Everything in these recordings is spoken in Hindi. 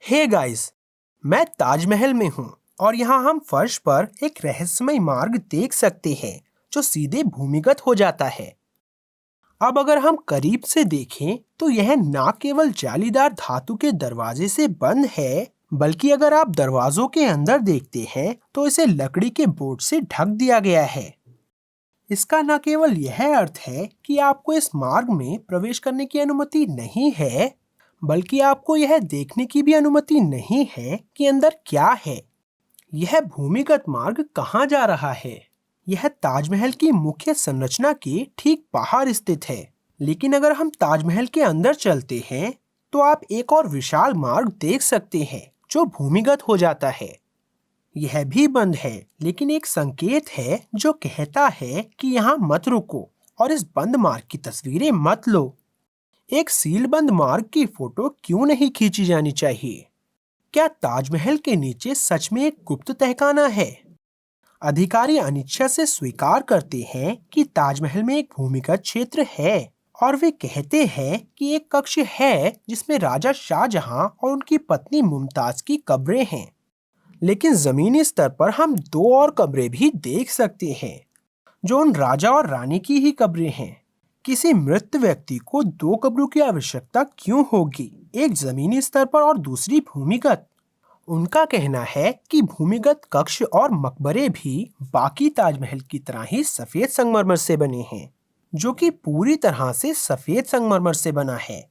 हे गाइस, मैं ताजमहल में हूँ और यहाँ हम फर्श पर एक रहस्यमय मार्ग देख सकते हैं जो सीधे भूमिगत हो जाता है। अब अगर हम करीब से देखें तो यह न केवल जालीदार धातु के दरवाजे से बंद है, बल्कि अगर आप दरवाजों के अंदर देखते हैं तो इसे लकड़ी के बोर्ड से ढक दिया गया है। इसका न केवल यह अर्थ है कि आपको इस मार्ग में प्रवेश करने की अनुमति नहीं है, बल्कि आपको यह देखने की भी अनुमति नहीं है कि अंदर क्या है। यह भूमिगत मार्ग कहाँ जा रहा है? यह ताजमहल की मुख्य संरचना के ठीक बाहर स्थित है, लेकिन अगर हम ताजमहल के अंदर चलते हैं तो आप एक और विशाल मार्ग देख सकते हैं जो भूमिगत हो जाता है। यह भी बंद है, लेकिन एक संकेत है जो कहता है कि यहाँ मत रुको और इस बंद मार्ग की तस्वीरें मत लो। एक सीलबंद मार्ग की फोटो क्यों नहीं खींची जानी चाहिए? क्या ताजमहल के नीचे सच में एक गुप्त तहखाना है? अधिकारी अनिच्छा से स्वीकार करते हैं कि ताजमहल में एक भूमिगत क्षेत्र है और वे कहते हैं कि एक कक्ष है जिसमें राजा शाहजहां और उनकी पत्नी मुमताज की कब्रें हैं। लेकिन जमीनी स्तर पर हम दो और कब्रें भी देख सकते हैं जो उन राजा और रानी की ही कब्रें हैं। किसी मृत व्यक्ति को दो कब्रों की आवश्यकता क्यों होगी, एक जमीनी स्तर पर और दूसरी भूमिगत? उनका कहना है कि भूमिगत कक्ष और मकबरे भी बाकी ताजमहल की तरह ही सफेद संगमरमर से बने हैं, जो कि पूरी तरह से सफेद संगमरमर से बना है।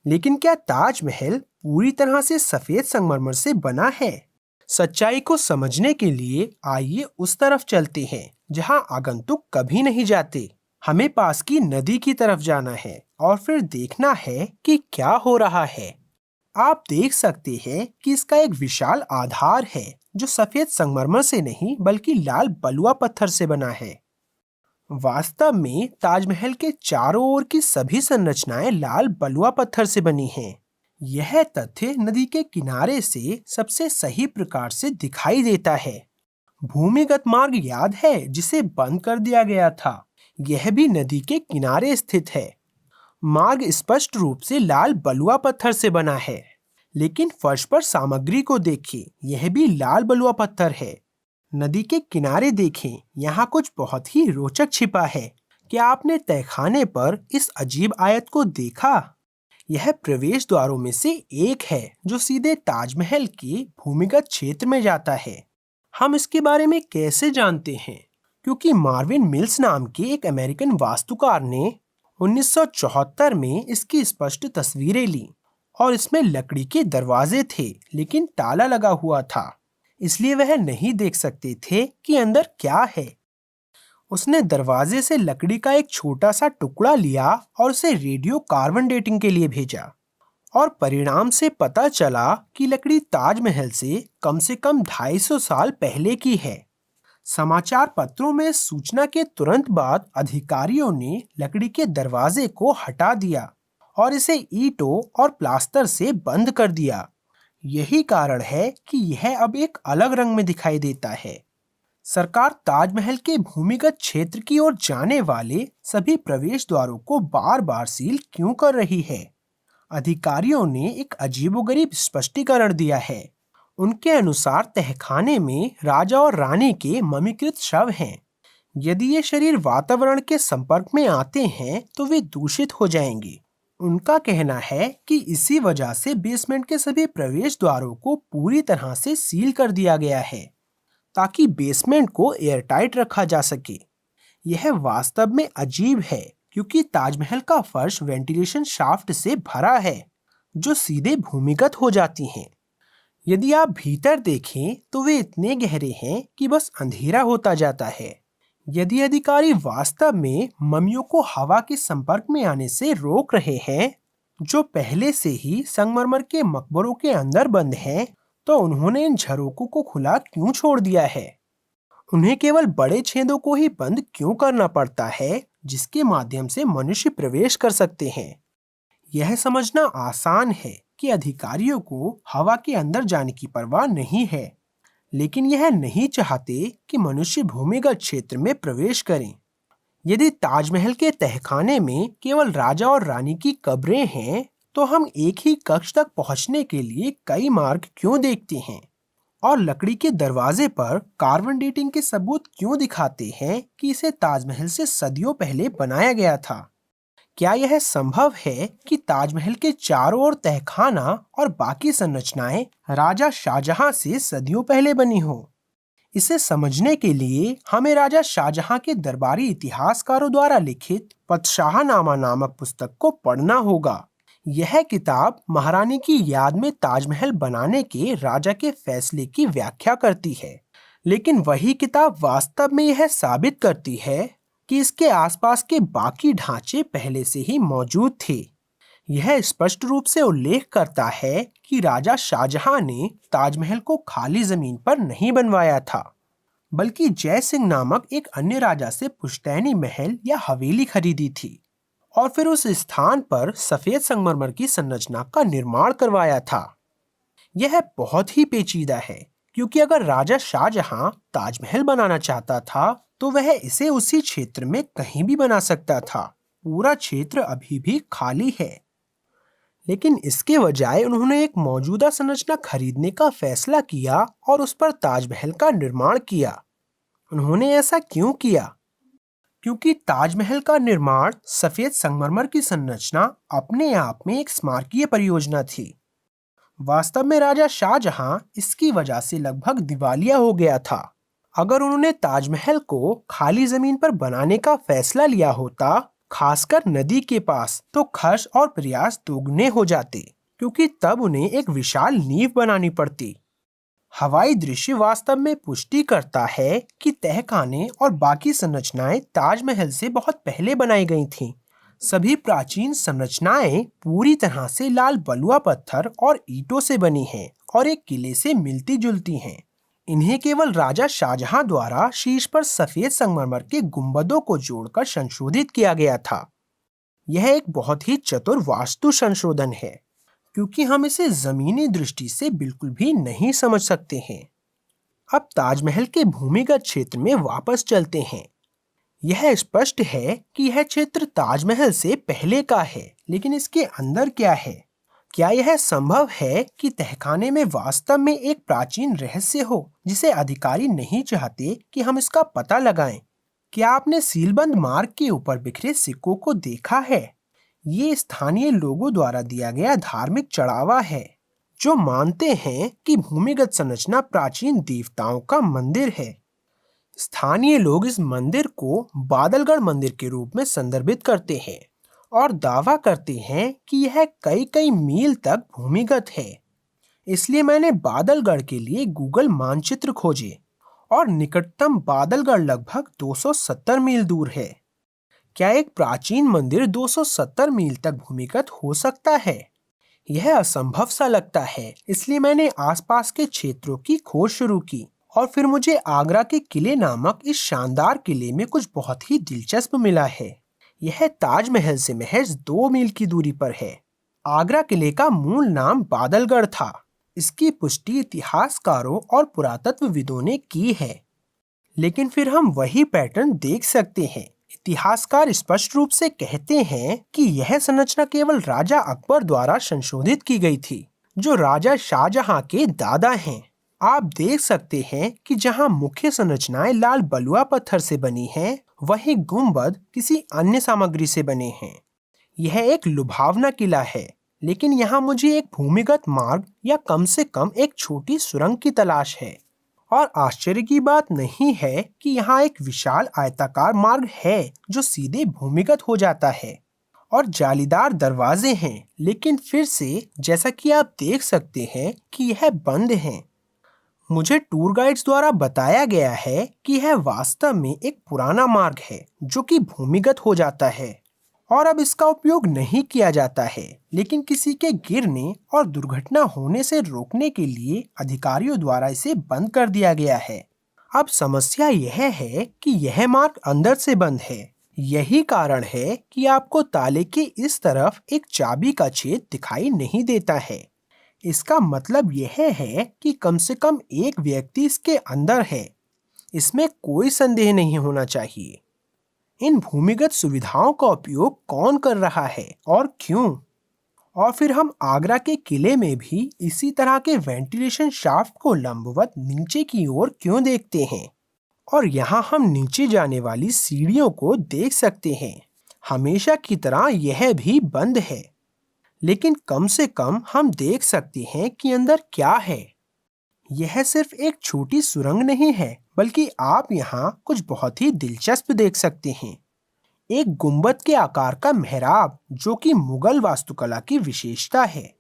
लेकिन क्या ताजमहल पूरी तरह से सफेद संगमरमर से बना है? सच्चाई को समझने के लिए आइए उस तरफ चलते हैं जहां आगंतुक कभी नहीं जाते। हमें पास की नदी की तरफ जाना है और फिर देखना है कि क्या हो रहा है। आप देख सकते हैं कि इसका एक विशाल आधार है जो सफेद संगमरमर से नहीं बल्कि लाल बलुआ पत्थर से बना है। वास्तव में ताजमहल के चारों ओर की सभी संरचनाएं लाल बलुआ पत्थर से बनी हैं। यह तथ्य नदी के किनारे से सबसे सही प्रकार से दिखाई देता है। भूमिगत मार्ग याद है जिसे बंद कर दिया गया था? यह भी नदी के किनारे स्थित है। मार्ग स्पष्ट रूप से लाल बलुआ पत्थर से बना है, लेकिन फर्श पर सामग्री को देखिए, यह भी लाल बलुआ पत्थर है। नदी के किनारे देखें, यहाँ कुछ बहुत ही रोचक छिपा है। क्या आपने तहखाने पर इस अजीब आयत को देखा? यह प्रवेश द्वारों में से एक है जो सीधे ताजमहल के भूमिगत क्षेत्र में जाता है। हम इसके बारे में कैसे जानते हैं? क्योंकि मार्विन मिल्स नाम के एक अमेरिकन वास्तुकार ने 1974 में इसकी स्पष्ट तस्वीरें ली और इसमें लकड़ी के दरवाजे थे, लेकिन ताला लगा हुआ था, इसलिए वह नहीं देख सकते थे कि अंदर क्या है। उसने दरवाजे से लकड़ी का एक छोटा सा टुकड़ा लिया और उसे रेडियो कार्बन डेटिंग के लिए भेजा, और परिणाम से पता चला कि लकड़ी ताजमहल से कम 250 साल पहले की है। समाचार पत्रों में सूचना के तुरंत बाद अधिकारियों ने लकड़ी के दरवाजे को हटा दिया और इसे ईंटों और प्लास्टर से बंद कर दिया। यही कारण है कि यह अब एक अलग रंग में दिखाई देता है। सरकार ताजमहल के भूमिगत क्षेत्र की ओर जाने वाले सभी प्रवेश द्वारों को बार बार सील क्यों कर रही है? अधिकारियों ने एक अजीबोगरीब स्पष्टीकरण दिया है। उनके अनुसार तहखाने में राजा और रानी के ममीकृत शव हैं। यदि ये शरीर वातावरण के संपर्क में आते हैं तो वे दूषित हो जाएंगे। उनका कहना है कि इसी वजह से बेसमेंट के सभी प्रवेश द्वारों को पूरी तरह से सील कर दिया गया है, ताकि बेसमेंट को एयरटाइट रखा जा सके। यह वास्तव में अजीब है क्योंकि ताजमहल का फर्श वेंटिलेशन शाफ्ट से भरा है जो सीधे भूमिगत हो जाती हैं। यदि आप भीतर देखें तो वे इतने गहरे हैं कि बस अंधेरा होता जाता है। यदि अधिकारी वास्तव में ममियों को हवा के संपर्क में आने से रोक रहे हैं, जो पहले से ही संगमरमर के मकबरों के अंदर बंद हैं, तो उन्होंने इन झरोकों को खुला क्यों छोड़ दिया है? उन्हें केवल बड़े छेदों को ही बंद क्यों करना पड़ता है जिसके माध्यम से मनुष्य प्रवेश कर सकते हैं? यह समझना आसान है कि अधिकारियों को हवा के अंदर जाने की परवाह नहीं है, लेकिन यह नहीं चाहते कि मनुष्य भूमिगत क्षेत्र में प्रवेश करें। यदि ताजमहल के तहखाने में केवल राजा और रानी की कब्रें हैं, तो हम एक ही कक्ष तक पहुंचने के लिए कई मार्ग क्यों देखते हैं? और लकड़ी के दरवाजे पर कार्बन डेटिंग के सबूत क्यों दिखाते हैं कि इसे ताजमहल से सदियों पहले बनाया गया था? क्या यह संभव है कि ताजमहल के चारों ओर तहखाना और बाकी संरचनाएं राजा शाहजहां से सदियों पहले बनी हो? इसे समझने के लिए हमें राजा शाहजहां के दरबारी इतिहासकारों द्वारा लिखित पतशाहनामा नामक पुस्तक को पढ़ना होगा। यह किताब महारानी की याद में ताजमहल बनाने के राजा के फैसले की व्याख्या करती है, लेकिन वही किताब वास्तव में यह साबित करती है कि इसके आसपास के बाकी ढांचे पहले से ही मौजूद थे। यह स्पष्ट रूप से उल्लेख करता है कि राजा शाहजहां ने ताजमहल को खाली जमीन पर नहीं बनवाया था, बल्कि जय सिंह नामक एक अन्य राजा से पुश्तैनी महल या हवेली खरीदी थी और फिर उस स्थान पर सफेद संगमरमर की संरचना का निर्माण करवाया था। यह बहुत ही पेचीदा है, क्योंकि अगर राजा शाहजहां ताजमहल बनाना चाहता था तो वह इसे उसी क्षेत्र में कहीं भी बना सकता था। पूरा क्षेत्र अभी भी खाली है, लेकिन इसके बजाय उन्होंने एक मौजूदा संरचना खरीदने का फैसला किया और उस पर ताजमहल का निर्माण किया। उन्होंने ऐसा क्यों किया? क्योंकि ताजमहल का निर्माण सफेद संगमरमर की संरचना अपने आप में एक स्मारकीय परियोजना थी। वास्तव में राजा शाहजहां इसकी वजह से लगभग दिवालिया हो गया था। अगर उन्होंने ताजमहल को खाली जमीन पर बनाने का फैसला लिया होता, खासकर नदी के पास, तो खर्च और प्रयास दोगुने हो जाते, क्योंकि तब उन्हें एक विशाल नींव बनानी पड़ती। हवाई दृश्य वास्तव में पुष्टि करता है कि तहखाने और बाकी संरचनाएं ताजमहल से बहुत पहले बनाई गई थीं। सभी प्राचीन संरचनाएं पूरी तरह से लाल बलुआ पत्थर और ईंटों से बनी हैं और एक किले से मिलती जुलती हैं। इन्हें केवल राजा शाहजहां द्वारा शीर्ष पर सफेद संगमरमर के गुंबदों को जोड़कर संशोधित किया गया था। यह एक बहुत ही चतुर वास्तु संशोधन है, क्योंकि हम इसे जमीनी दृष्टि से बिल्कुल भी नहीं समझ सकते हैं। अब ताजमहल के भूमिगत क्षेत्र में वापस चलते हैं। यह स्पष्ट है कि यह क्षेत्र ताजमहल से पहले का है, लेकिन इसके अंदर क्या है? क्या यह संभव है कि तहखाने में वास्तव में एक प्राचीन रहस्य हो जिसे अधिकारी नहीं चाहते कि हम इसका पता लगाएं? क्या आपने सीलबंद मार्ग के ऊपर बिखरे सिक्कों को देखा है? ये स्थानीय लोगों द्वारा दिया गया धार्मिक चढ़ावा है, जो मानते हैं कि भूमिगत संरचना प्राचीन देवताओं का मंदिर है। स्थानीय लोग इस मंदिर को बादलगढ़ मंदिर के रूप में संदर्भित करते हैं और दावा करते हैं कि यह कई कई मील तक भूमिगत है। इसलिए मैंने बादलगढ़ के लिए गूगल मानचित्र खोजे और निकटतम बादलगढ़ लगभग 270 मील दूर है। क्या एक प्राचीन मंदिर 270 मील तक भूमिगत हो सकता है? यह असंभव सा लगता है। इसलिए मैंने आसपास के क्षेत्रों की खोज शुरू की और फिर मुझे आगरा के किले नामक इस शानदार किले में कुछ बहुत ही दिलचस्प मिला है। यह ताजमहल से महज 2 मील की दूरी पर है। आगरा किले का मूल नाम बादलगढ़ था। इसकी पुष्टि इतिहासकारों और पुरातत्वविदों ने की है, लेकिन फिर हम वही पैटर्न देख सकते हैं। इतिहासकार स्पष्ट रूप से कहते हैं कि यह संरचना केवल राजा अकबर द्वारा संशोधित की गई थी, जो राजा शाहजहां के दादा हैं। आप देख सकते हैं कि जहां मुख्य संरचनाएं लाल बलुआ पत्थर से बनी हैं, वहीं गुंबद किसी अन्य सामग्री से बने हैं। यह एक लुभावना किला है, लेकिन यहाँ मुझे एक भूमिगत मार्ग या कम से कम एक छोटी सुरंग की तलाश है। और आश्चर्य की बात नहीं है कि यहाँ एक विशाल आयताकार मार्ग है जो सीधे भूमिगत हो जाता है और जालीदार दरवाजे हैं, लेकिन फिर से जैसा कि आप देख सकते हैं कि यह बंद है। मुझे टूर गाइड्स द्वारा बताया गया है कि यह वास्तव में एक पुराना मार्ग है जो कि भूमिगत हो जाता है और अब इसका उपयोग नहीं किया जाता है, लेकिन किसी के गिरने और दुर्घटना होने से रोकने के लिए अधिकारियों द्वारा इसे बंद कर दिया गया है। अब समस्या यह है कि यह मार्ग अंदर से बंद है। यही कारण है कि आपको ताले के इस तरफ एक चाबी का छेद दिखाई नहीं देता है। इसका मतलब यह है कि कम से कम एक व्यक्ति इसके अंदर है। इसमें कोई संदेह नहीं होना चाहिए। इन भूमिगत सुविधाओं का उपयोग कौन कर रहा है और क्यों? और फिर हम आगरा के किले में भी इसी तरह के वेंटिलेशन शाफ्ट को लंबवत नीचे की ओर क्यों देखते हैं? और यहाँ हम नीचे जाने वाली सीढ़ियों को देख सकते हैं। हमेशा की तरह यह भी बंद है, लेकिन कम से कम हम देख सकते हैं कि अंदर क्या है। यह सिर्फ एक छोटी सुरंग नहीं है, बल्कि आप यहाँ कुछ बहुत ही दिलचस्प देख सकते हैं। एक गुंबद के आकार का मेहराब, जो कि मुगल वास्तुकला की विशेषता है।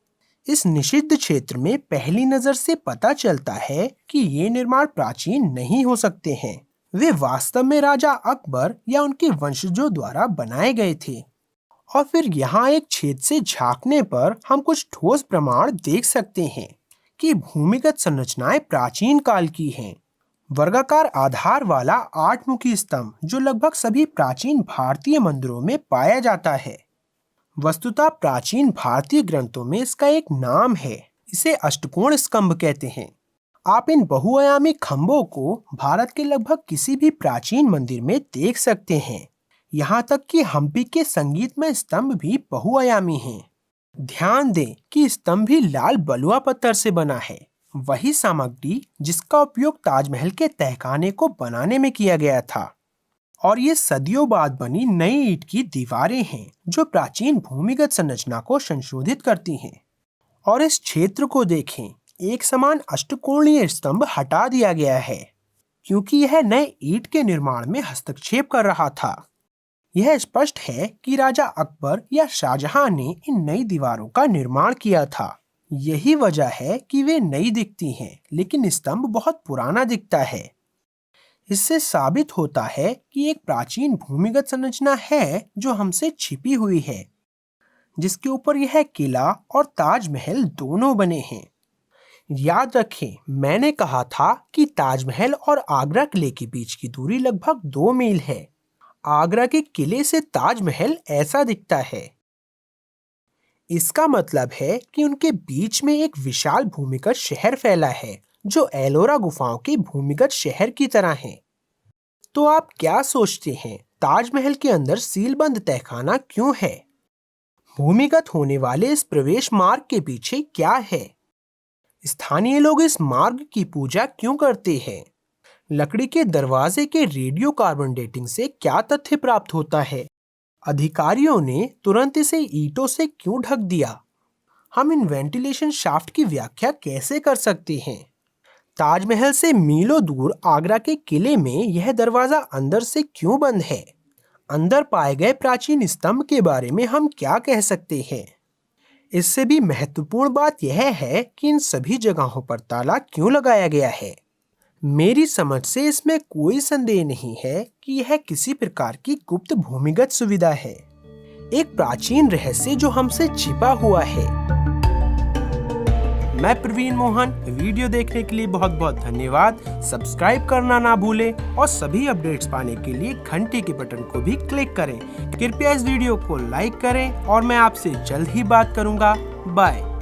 इस निषिद्ध क्षेत्र में पहली नजर से पता चलता है कि ये निर्माण प्राचीन नहीं हो सकते हैं। वे वास्तव में राजा अकबर या उनके वंशजों द्वारा बनाए गए थे। और फिर यहाँ एक छेद से झांकने पर हम कुछ ठोस प्रमाण देख सकते हैं कि भूमिगत संरचनाएं प्राचीन काल की हैं। वर्गाकार आधार वाला 8-मुखी स्तंभ, जो लगभग सभी प्राचीन भारतीय मंदिरों में पाया जाता है। वस्तुतः प्राचीन भारतीय ग्रंथों में इसका एक नाम है। इसे अष्टकोण स्तंभ कहते हैं। आप इन बहुआयामी खंभों को भारत के लगभग किसी भी प्राचीन मंदिर में देख सकते हैं। यहाँ तक कि हम्पी के संगीतमय स्तंभ भी बहुआयामी हैं। ध्यान दें कि स्तंभ भी लाल बलुआ पत्थर से बना है, वही सामग्री जिसका उपयोग ताजमहल के तहखाने को बनाने में किया गया था। और ये सदियों बाद बनी नई ईंट की दीवारें हैं, जो प्राचीन भूमिगत संरचना को संशोधित करती हैं। और इस क्षेत्र को देखें, एक समान अष्टकोणीय स्तंभ हटा दिया गया है, क्योंकि यह नए ईंट के निर्माण में हस्तक्षेप कर रहा था। यह स्पष्ट है कि राजा अकबर या शाहजहां ने इन नई दीवारों का निर्माण किया था। यही वजह है कि वे नई दिखती हैं, लेकिन स्तंभ बहुत पुराना दिखता है। इससे साबित होता है कि एक प्राचीन भूमिगत संरचना है जो हमसे छिपी हुई है, जिसके ऊपर यह किला और ताजमहल दोनों बने हैं। याद रखें, मैंने कहा था कि ताजमहल और आगरा किले के बीच की दूरी लगभग 2 मील है। आगरा के किले से ताजमहल ऐसा दिखता है। इसका मतलब है कि उनके बीच में एक विशाल भूमिगत शहर फैला है, जो एलोरा गुफाओं के भूमिगत शहर की तरह है। तो आप क्या सोचते हैं, ताजमहल के अंदर सीलबंद तहखाना क्यों है? भूमिगत होने वाले इस प्रवेश मार्ग के पीछे क्या है? स्थानीय लोग इस मार्ग की पूजा क्यों करते हैं? लकड़ी के दरवाजे के रेडियो कार्बन डेटिंग से क्या तथ्य प्राप्त होता है? अधिकारियों ने तुरंत इसे ईंटों से क्यों ढक दिया? हम इन वेंटिलेशन शाफ्ट की व्याख्या कैसे कर सकते हैं? ताजमहल से मीलों दूर आगरा के किले में यह दरवाजा अंदर से क्यों बंद है? अंदर पाए गए प्राचीन स्तंभ के बारे में हम क्या कह सकते हैं? इससे भी महत्वपूर्ण बात यह है कि इन सभी जगहों पर ताला क्यों लगाया गया है। मेरी समझ से इसमें कोई संदेह नहीं है कि यह किसी प्रकार की गुप्त भूमिगत सुविधा है, एक प्राचीन रहस्य जो हमसे छिपा हुआ है। मैं प्रवीण मोहन, वीडियो देखने के लिए बहुत बहुत धन्यवाद। सब्सक्राइब करना ना भूलें और सभी अपडेट्स पाने के लिए घंटी के बटन को भी क्लिक करें। कृपया इस वीडियो को लाइक करें और मैं आपसे जल्द ही बात करूंगा। बाय।